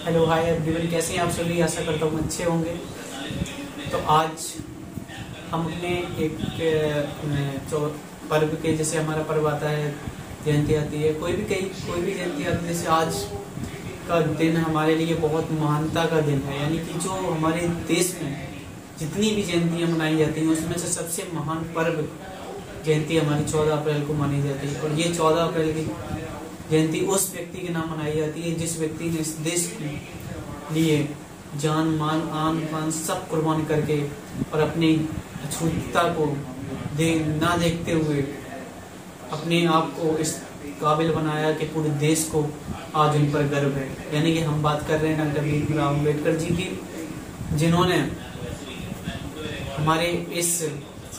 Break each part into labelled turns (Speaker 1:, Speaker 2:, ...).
Speaker 1: Hello hi everyone, कैसे हैं आप सभी। आशा करता हूँ अच्छे होंगे। तो आज हम अपने एक पर्व के, जैसे हमारा पर्व आता है, जयंती आती है, कोई भी जयंती आती है, जैसे आज का दिन हमारे लिए बहुत महानता का दिन है। यानी कि जो हमारे देश में जितनी भी जयंतियाँ मनाई जाती हैं उसमें से सबसे महान पर्व जयंती हमारी 14 अप्रैल को मानी जाती है। और ये 14 अप्रैल की जयंती उस व्यक्ति के नाम मनाई जाती है जिस व्यक्ति ने इस देश के लिए जान मान आन पान सब कुर्बान करके और अपनी अछूतता को ना देखते हुए अपने आप को इस काबिल बनाया कि पूरे देश को आज उन पर गर्व है। यानी कि हम बात कर रहे हैं डॉक्टर भीमराव अम्बेडकर जी की, जिन्होंने हमारे इस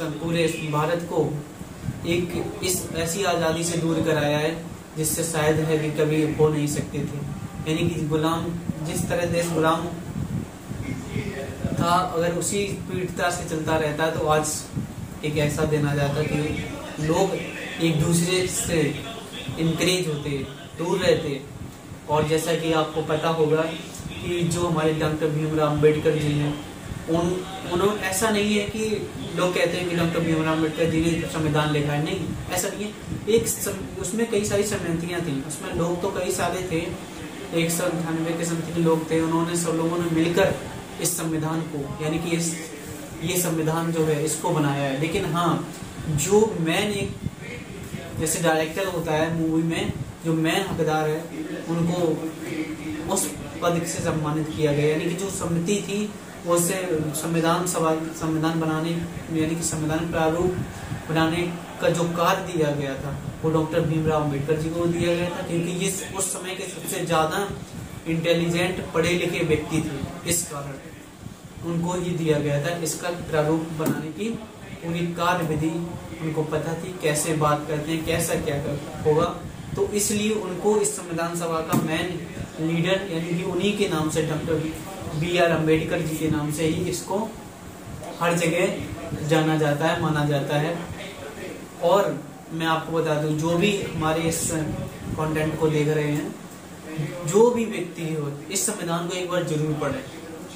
Speaker 1: पूरे भारत को एक इस ऐसी आज़ादी से दूर कराया है जिससे शायद है कि कभी हो नहीं सकते थे। यानी कि गुलाम, जिस तरह देश गुलाम था, अगर उसी पीड़िता से चलता रहता तो आज एक ऐसा दिन आ जाता कि लोग एक दूसरे से इनकरेज होते, दूर रहते। और जैसा कि आपको पता होगा कि जो हमारे डॉक्टर भीमराव अम्बेडकर जी हैं, उन्होंने ऐसा नहीं है कि लोग कहते हैं कि डॉक्टर भीमराव अम्बेडकर जी ने संविधान लिखा है, नहीं, ऐसा नहीं है। उसमें कई सारी सहमतियां थी, उसमें लोग तो कई सारे थे, 198 के समथिंग लोग थे। उन्होंने सब लोगों ने मिलकर इस संविधान को, यानी कि ये संविधान जो है इसको बनाया है। लेकिन हाँ, जो मैन एक जैसे डायरेक्टर होता है मूवी में, जो मैन हकदार है, उनको उस पद से सम्मानित किया गया। यानी कि जो समिति थी उससे संविधान बनाने, यानी कि संविधान प्रारूप बनाने का जो कार्य दिया गया था वो डॉक्टर भीमराव अम्बेडकर जी को दिया गया था, क्योंकि ये उस समय के सबसे ज्यादा इंटेलिजेंट पढ़े लिखे व्यक्ति थे। इस कारण उनको ये दिया गया था, इसका प्रारूप बनाने की पूरी कार्य विधि उनको पता थी, कैसे बात करते हैं, कैसा क्या होगा। तो इसलिए उनको इस संविधान सभा का मेन लीडर, यानी कि उन्हीं के नाम से, डॉक्टर BR अम्बेडकर जी के नाम से ही इसको हर जगह जाना जाता है, माना जाता है। और मैं आपको बता दूं, जो भी हमारे इस कंटेंट को देख रहे हैं, जो भी व्यक्ति हो, इस संविधान को एक बार जरूर पढ़ें।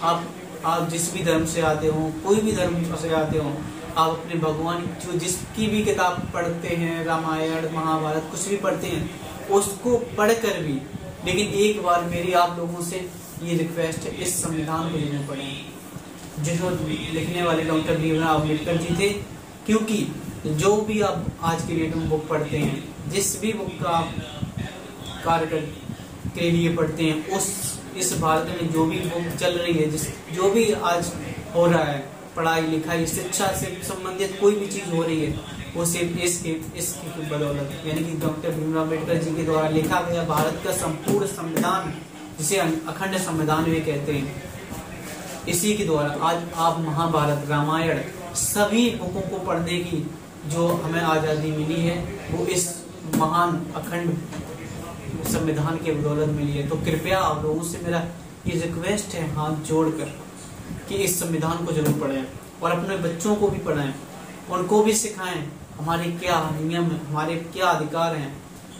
Speaker 1: आप जिस भी धर्म से आते हो, कोई भी धर्म से आते हो, आप अपने भगवान जो जिसकी भी किताब पढ़ते हैं, रामायण महाभारत कुछ भी पढ़ते हैं, उसको पढ़कर भी, लेकिन एक बार मेरी आप लोगों से ये रिक्वेस्ट है, इस संविधान को जरूर पढ़ें। जिसको लिखने वाले डॉक्टर भीमराव अम्बेडकर जी थे। क्योंकि जो भी आप आज के डेट में बुक पढ़ते हैं, जिस भी बुक का आप कार्य के लिए पढ़ते हैं, इस भारत में जो भी बुक चल रही है, जो भी आज हो रहा है, पढ़ाई लिखाई शिक्षा से संबंधित कोई भी चीज हो रही है, वो सिर्फ इसकी बदौलत, यानी कि डॉक्टर भीमराव अम्बेडकर जी के द्वारा लिखा गया भारत का संपूर्ण संविधान, जिसे अखंड संविधान भी कहते हैं, इसी के द्वारा आज आप महाभारत, रामायण, सभी बुकों को पढ़ने की जो हमें आजादी मिली है, वो इस महान अखंड संविधान के बदौलत मिली है। तो कृपया आप लोगों से मेरा ये रिक्वेस्ट है, हाथ जोड़कर, कि इस संविधान को जरूर पढ़ें और अपने बच्चों को भी पढ़ाएं, उनको भी सिखाएं हमारे क्या नियम है, हमारे क्या अधिकार हैं,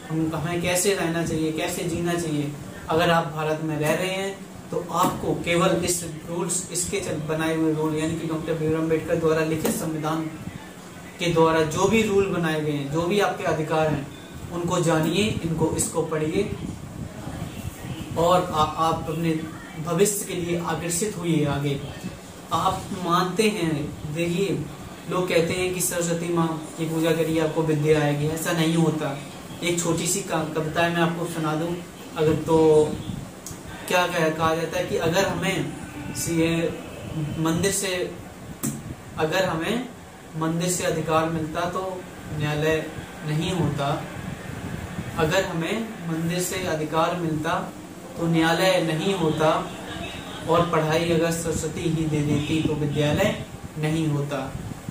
Speaker 1: हमें कैसे रहना चाहिए, कैसे जीना चाहिए। अगर आप भारत में रह रहे हैं तो आपको केवल इस रूल्स, इसके बनाए हुए रूल, यानी कि डॉक्टर भीमराव अम्बेडकर द्वारा लिखित संविधान के द्वारा जो भी रूल बनाए गए हैं, जो भी आपके अधिकार हैं, उनको जानिए, इसको पढ़िए और आप अपने भविष्य के लिए आकर्षित हुई आगे। आप मानते हैं, देखिए, लोग कहते हैं कि सरस्वती माँ की पूजा करिए आपको विद्या आएगी, ऐसा नहीं होता। एक छोटी सी कविता है, मैं आपको सुना दूं अगर, तो क्या कहा जाता है कि अगर हमें मंदिर से अधिकार मिलता तो न्यायालय नहीं होता। अगर हमें मंदिर से अधिकार मिलता तो न्यायालय नहीं होता। और पढ़ाई अगर सरस्वती ही दे देती तो विद्यालय नहीं होता।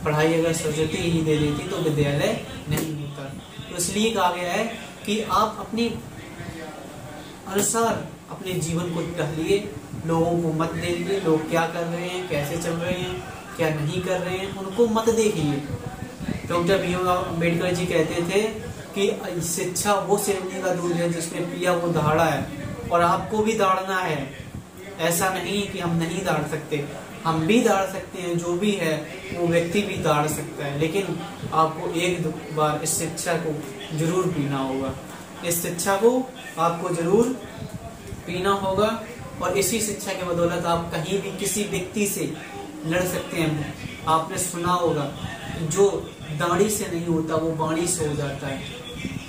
Speaker 1: पढ़ाई अगर सरस्वती ही दे देती तो विद्यालय नहीं होता। तो इसलिए कहा गया है कि आप अपनी अनुसार अपने जीवन को टहलिए, लोगों को मत देखिए, लोग क्या कर रहे हैं, कैसे चल रहे हैं, क्या नहीं कर रहे हैं, उनको मत देखिए। डॉक्टर भीमराव अम्बेडकर जी कहते थे कि शिक्षा वो शेरनी का दूध है जिसने पिया वो दहाड़ा है, और आपको भी दहाड़ना है। ऐसा नहीं है कि हम नहीं दाड़ सकते, हम भी दाड़ सकते हैं, जो भी है वो व्यक्ति भी दाड़ सकता है, लेकिन आपको एक बार इस शिक्षा को जरूर पीना होगा, इस शिक्षा को आपको जरूर पीना होगा। और इसी शिक्षा के बदौलत आप कहीं भी किसी व्यक्ति से लड़ सकते हैं। आपने सुना होगा जो दाढ़ी से नहीं होता वो बाणी से हो जाता है।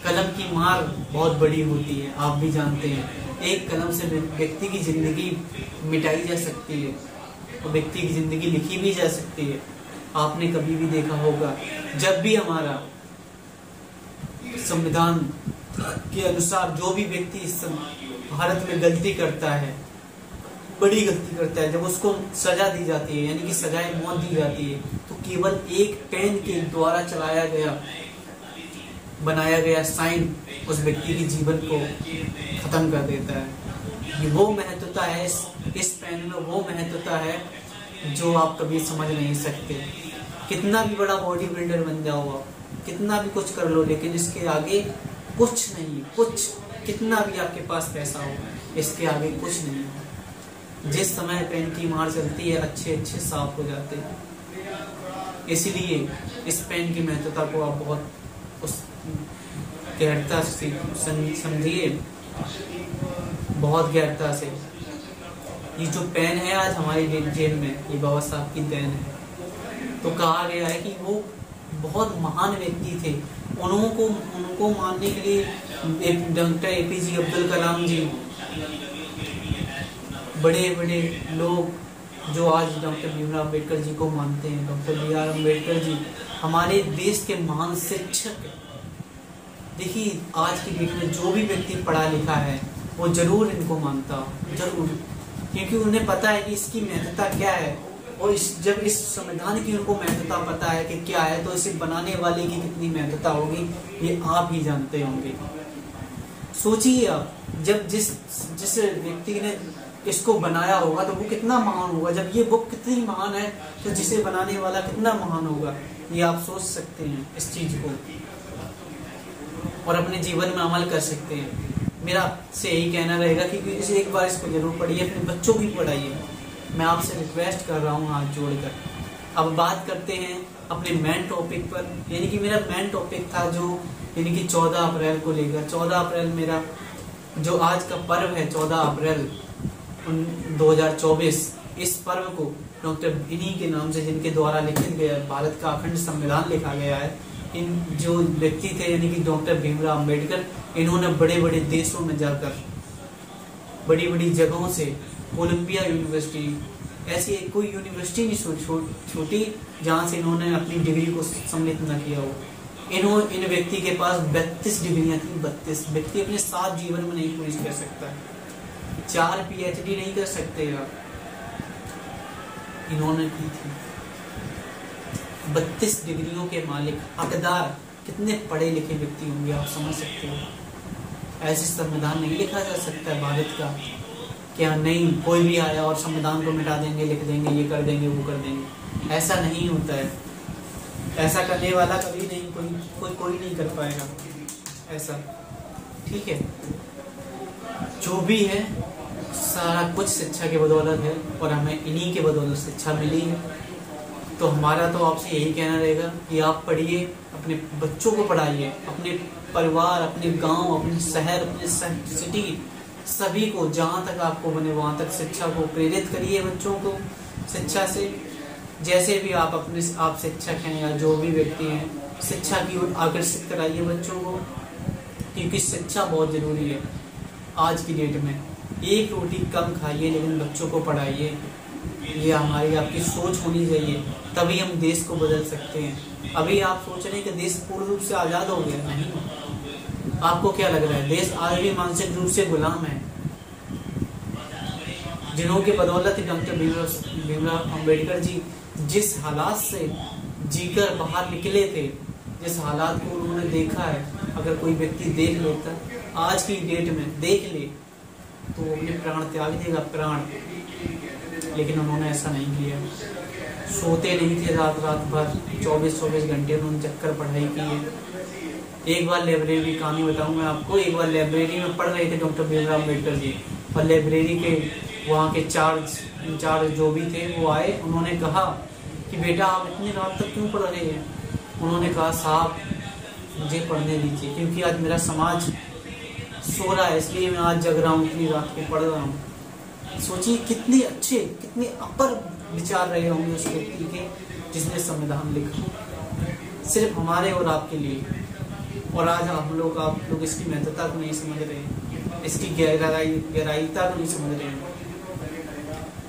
Speaker 1: कलम की मार बहुत बड़ी होती है, आप भी जानते हैं। एक कलम से व्यक्ति की जिंदगी मिटाई जा सकती है और व्यक्ति की जिंदगी लिखी भी जा सकती है। आपने कभी भी देखा होगा जब भी हमारा संविधान के अनुसार जो भी व्यक्ति इस भारत में गलती करता है, बड़ी गलती करता है, जब उसको सजा दी जाती है यानी कि सजाए मौत दी जाती है, तो केवल एक पेन के द्वारा चलाया गया बनाया गया साइन उस व्यक्ति के जीवन को खत्म कर देता है। वो महत्वता है इस पेन में, वो महत्वता है जो आप कभी समझ नहीं सकते। कितना भी बड़ा बॉडी बिल्डर बन जाओ आप, कितना भी कुछ कर लो, लेकिन इसके आगे कुछ नहीं, कुछ कितना भी आपके पास पैसा हो, इसके आगे कुछ नहीं है। जिस समय पेन की मार चलती है अच्छे अच्छे साफ हो जाते हैं। इसलिए इस पेन की महत्वता को आप बहुत उस गहरता से समझिए, बहुत गहरता से। ये जो पेन है आज हमारी जेल में, ये बाबा साहब की देन है। तो कहा गया है कि वो बहुत महान व्यक्ति थे, उनको मानने के लिए डॉक्टर APJ अब्दुल कलाम जी, बड़े बड़े लोग जो आज डॉक्टर भीमराव अम्बेडकर जी को मानते हैं, डॉक्टर BR अम्बेडकर जी हमारे देश के महान शिक्षक। देखिए आज की डेट में जो भी व्यक्ति पढ़ा लिखा है वो जरूर इनको मानता हो, जरूर, क्योंकि उन्हें पता है कि इसकी महत्वता क्या है। और जब इस संविधान की उनको महत्वता पता है कि क्या है, तो इसे बनाने वाले की कितनी महत्वता होगी ये आप ही जानते होंगे। सोचिए आप, जब जिस व्यक्ति ने इसको बनाया होगा तो वो कितना महान होगा। जब ये बुक कितनी महान है तो जिसे बनाने वाला कितना महान होगा, ये आप सोच सकते हैं इस चीज को और अपने जीवन में अमल कर सकते हैं। मेरा से यही कहना रहेगा कि इसे एक बार इसको जरूर पढ़िए, अपने बच्चों की पढ़ाइए। मैं आपसे रिक्वेस्ट कर रहा हूँ हाथ जोड़कर। अब बात करते हैं अपने मेन टॉपिक पर, यानी कि मेरा मेन टॉपिक था जो यानी कि 14 अप्रैल को लेकर। 14 अप्रैल मेरा जो आज का पर्व है, 14 अप्रैल 2024, इस पर्व को डॉक्टर इन्हीं के नाम से, जिनके द्वारा लिखित गया भारत का अखंड संविधान लिखा गया है, इन जो व्यक्ति थे यानी कि डॉक्टर भीमराव अम्बेडकर, इन्होंने बड़े बड़े देशों में जाकर, बड़ी बड़ी जगहों से, ओलंपिया यूनिवर्सिटी, ऐसी कोई यूनिवर्सिटी नहीं छोटी जहाँ से इन्होंने अपनी डिग्री को सम्मिलित न किया हो। इन व्यक्ति के पास 32 डिग्रियां थी। 32 व्यक्ति अपने 7 जीवन में नहीं पूरी कर सकता, 4 PhD नहीं कर सकते आप, इन्होंने की थी। 32 डिग्रियों के मालिक, हकदार, कितने पढ़े लिखे व्यक्ति होंगे आप समझ सकते हो। ऐसे संविधान नहीं लिखा जा सकता है भारत का, क्या नहीं कोई भी आया और संविधान को मिटा देंगे, लिख देंगे, ये कर देंगे, वो कर देंगे। ऐसा नहीं होता है, ऐसा करने वाला कभी नहीं, कोई नहीं कर पाएगा ऐसा, ठीक है। जो भी है सारा कुछ शिक्षा के बदौलत है और हमें इन्हीं के बदौलत शिक्षा मिली है। तो हमारा तो आपसे यही कहना रहेगा कि आप पढ़िए, अपने बच्चों को पढ़ाइए, अपने परिवार, अपने गांव, अपने शहर, अपने सिटी, सभी को जहां तक आपको बने वहां तक शिक्षा को प्रेरित करिए बच्चों को शिक्षा से। जैसे भी आप अपने आप शिक्षक हैं या जो भी व्यक्ति हैं, शिक्षा की ओर आकर्षित कराइए बच्चों को, क्योंकि शिक्षा बहुत जरूरी है आज की डेट में। एक रोटी कम खाइए लेकिन बच्चों को पढ़ाइए, ये हमारी आपकी सोच होनी चाहिए, तभी हम देश को बदल सकते हैं। अभी आप सोच रहे हैं कि देश पूर्ण रूप से आजाद हो गया, नहीं। आपको क्या लग रहा है? देश आज भी मानसिक रूप से गुलाम है। जिन्हों के बदौलत डॉक्टर भीमराव अम्बेडकर जी जिस हालात से जीकर बाहर निकले थे, जिस हालात को उन्होंने देखा है, अगर कोई व्यक्ति देख लेता आज की डेट में, देख ले तो वो अपने प्राण त्याग देगा, प्राण। लेकिन उन्होंने ऐसा नहीं किया, सोते नहीं थे रात भर, 24 घंटे उन्होंने चक्कर पढ़ाई की है। एक बार लाइब्रेरी, कहानी बताऊं मैं आपको, एक बार लाइब्रेरी में पढ़ रहे थे डॉक्टर भीमराव अम्बेडकर जी, और लाइब्रेरी के वहाँ के इंचार्ज जो भी थे वो आए। उन्होंने कहा कि बेटा आप इतनी रात तक क्यों पढ़ रहे हैं। उन्होंने कहा साहब मुझे पढ़ने दीजिए, क्योंकि आज मेरा समाज सो रहा है, इसलिए मैं आज जग रहा हूँ, इतनी रात को पढ़ रहा हूँ। सोचिए कितने अच्छे, कितने अपर विचार रहे होंगे उस व्यक्ति के जिसने संविधान लिखा सिर्फ हमारे और आपके लिए। और आज आप लोग इसकी महत्वता को नहीं समझ रहे, इसकी गहराईता को नहीं समझ रहे।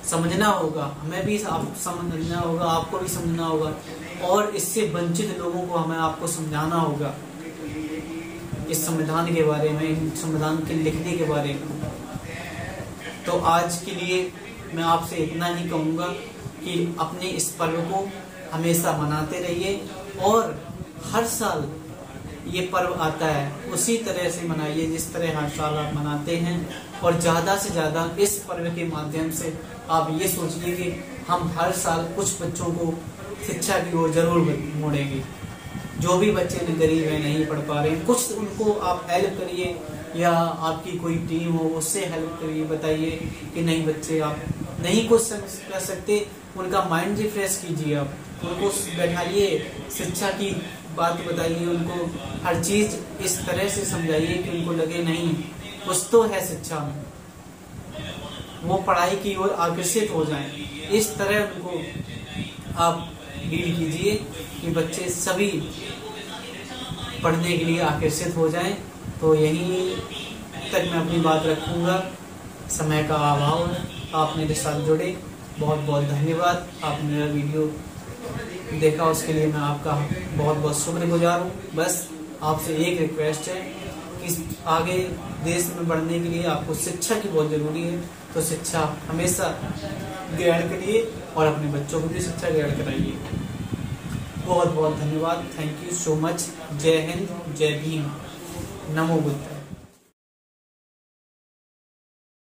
Speaker 1: समझना होगा, हमें भी समझना होगा, आपको भी समझना होगा, और इससे वंचित लोगों को हमें आपको समझाना होगा इस संविधान के बारे में, इन संविधान के लिखने के बारे में। तो आज के लिए मैं आपसे इतना ही कहूँगा कि अपने इस पर्व को हमेशा मनाते रहिए, और हर साल ये पर्व आता है उसी तरह से मनाइए जिस तरह हर साल आप मनाते हैं। और ज़्यादा से ज़्यादा इस पर्व के माध्यम से आप ये सोचिए कि हम हर साल कुछ बच्चों को शिक्षा की ओर जरूर मोड़ेंगे। जो भी बच्चे गरीब हैं, नहीं पढ़ पा रहे हैं, कुछ उनको आप हेल्प करिए, या आपकी कोई टीम हो उससे हेल्प करिए। बताइए कि नहीं बच्चे आप नहीं कुछ कर सकते, उनका माइंड रिफ्रेश कीजिए, आप उनको बैठाइए, शिक्षा की बात बताइए, उनको हर चीज इस तरह से समझाइए कि उनको लगे नहीं कुछ तो है शिक्षा में, वो पढ़ाई की ओर आकर्षित हो जाएं। इस तरह उनको आप डील कीजिए कि बच्चे सभी पढ़ने के लिए आकर्षित हो जाएं। तो यही तक मैं अपनी बात रखूंगा, समय का अभाव है। आप मेरे साथ जुड़े, बहुत बहुत धन्यवाद। आप मेरा वीडियो देखा उसके लिए मैं आपका बहुत बहुत शुक्रगुजार हूँ। बस आपसे एक रिक्वेस्ट है कि आगे देश में बढ़ने के लिए आपको शिक्षा की बहुत ज़रूरी है, तो शिक्षा हमेशा ग्रहण करिए और अपने बच्चों को भी शिक्षा ग्रहण कराइए। बहुत बहुत धन्यवाद। Thank you so much. जय हिंद, जय भीम, नमो बुद्ध।